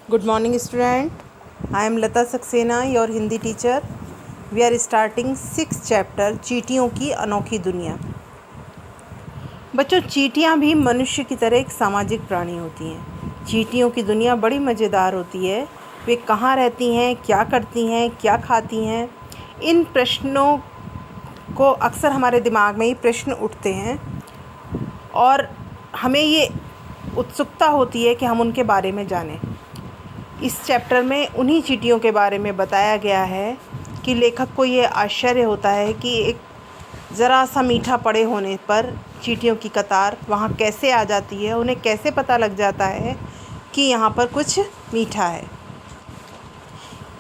Good morning student. I am Lata Saxena, your Hindi teacher. We are starting 6th chapter चींटियों की अनोखी दुनिया। बच्चों, चींटियां भी मनुष्य की तरह एक सामाजिक प्राणी होती हैं। चींटियों की दुनिया बड़ी मज़ेदार होती है। वे कहाँ रहती हैं, क्या करती हैं, क्या खाती हैं, इन प्रश्नों को अक्सर हमारे दिमाग में ही प्रश्न उठते हैं और हमें ये उत्सुकता होती है कि हम उनके बारे में जानें। इस चैप्टर में उन्हीं चींटियों के बारे में बताया गया है कि लेखक को ये आश्चर्य होता है कि एक ज़रा सा मीठा पड़े होने पर चींटियों की कतार वहाँ कैसे आ जाती है, उन्हें कैसे पता लग जाता है कि यहाँ पर कुछ मीठा है।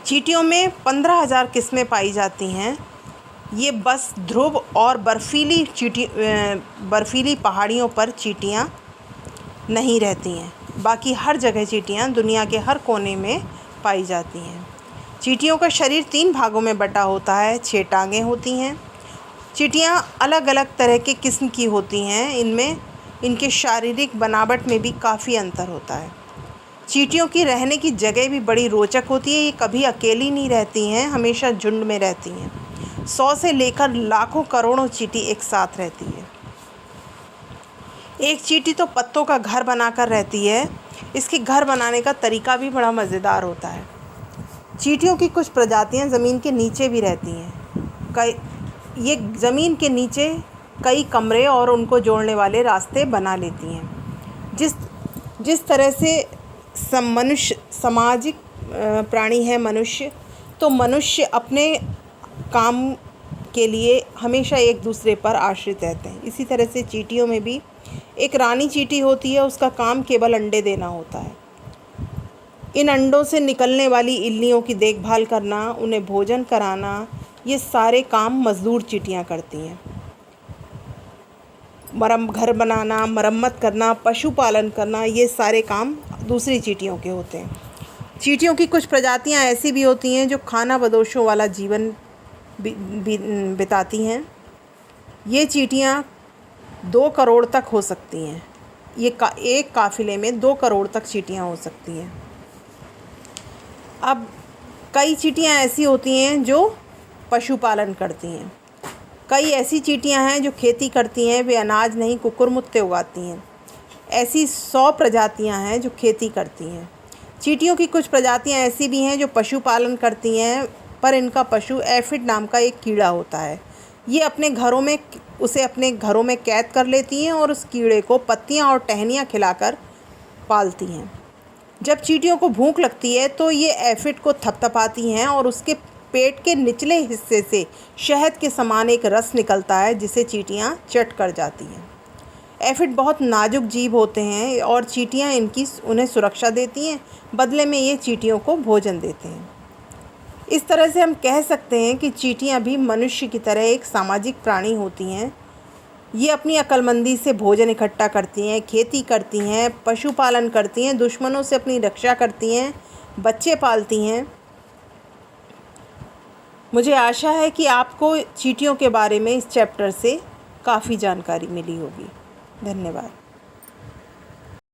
चींटियों में 15,000 किस्में पाई जाती हैं। ये बस ध्रुव और बर्फ़ीली पहाड़ियों पर चींटियाँ नहीं रहती हैं, बाकी हर जगह चींटियाँ दुनिया के हर कोने में पाई जाती हैं। चींटियों का शरीर 3 भागों में बटा होता है। 6 टांगें होती हैं। चींटियाँ अलग अलग तरह के किस्म की होती हैं। इनमें इनके शारीरिक बनावट में भी काफ़ी अंतर होता है। चींटियों की रहने की जगह भी बड़ी रोचक होती है। ये कभी अकेली नहीं रहती हैं, हमेशा झुंड में रहती हैं। 100 से लेकर लाखों करोड़ों चींटी एक साथ रहती है। एक चींटी तो पत्तों का घर बनाकर रहती है। इसके घर बनाने का तरीका भी बड़ा मज़ेदार होता है। चींटियों की कुछ प्रजातियां ज़मीन के नीचे भी रहती हैं। ये ज़मीन के नीचे कई कमरे और उनको जोड़ने वाले रास्ते बना लेती हैं। जिस तरह से मनुष्य सामाजिक प्राणी है मनुष्य, तो मनुष्य अपने काम के लिए हमेशा एक दूसरे पर आश्रित रहते हैं। इसी तरह से चींटियों में भी एक रानी चींटी होती है। उसका काम केवल अंडे देना होता है। इन अंडों से निकलने वाली इल्लियों की देखभाल करना, उन्हें भोजन कराना, ये सारे काम मज़दूर चींटियाँ करती हैं। घर बनाना, मरम्मत करना, पशुपालन करना, ये सारे काम दूसरी चींटियों के होते हैं। चींटियों की कुछ प्रजातियाँ ऐसी भी होती हैं जो खानाबदोशों वाला जीवन बिताती हैं। ये चींटियाँ 2 करोड़ तक हो सकती हैं। एक काफ़िले में 2 करोड़ तक चींटियाँ हो सकती हैं। अब कई चींटियाँ ऐसी होती हैं जो पशुपालन करती हैं। कई ऐसी चींटियाँ हैं जो खेती करती हैं। वे अनाज नहीं, कुकुरमुत्ते उगाती हैं। ऐसी 100 प्रजातियाँ हैं जो खेती करती हैं। चींटियों की कुछ प्रजातियाँ ऐसी भी हैं जो पशुपालन करती हैं, पर इनका पशु एफिड नाम का एक कीड़ा होता है। ये अपने घरों में कैद कर लेती हैं और उस कीड़े को पत्तियाँ और टहनियाँ खिलाकर पालती हैं। जब चींटियों को भूख लगती है तो ये एफिड को थपथपाती हैं और उसके पेट के निचले हिस्से से शहद के समान एक रस निकलता है जिसे चींटियाँ चट कर जाती हैं। एफिड बहुत नाजुक जीव होते हैं और चींटियाँ उन्हें सुरक्षा देती हैं। बदले में ये चींटियों को भोजन देते हैं। इस तरह से हम कह सकते हैं कि चींटियाँ भी मनुष्य की तरह एक सामाजिक प्राणी होती हैं। ये अपनी अक्लमंदी से भोजन इकट्ठा करती हैं, खेती करती हैं, पशुपालन करती हैं, दुश्मनों से अपनी रक्षा करती हैं, बच्चे पालती हैं। मुझे आशा है कि आपको चींटियों के बारे में इस चैप्टर से काफ़ी जानकारी मिली होगी। धन्यवाद।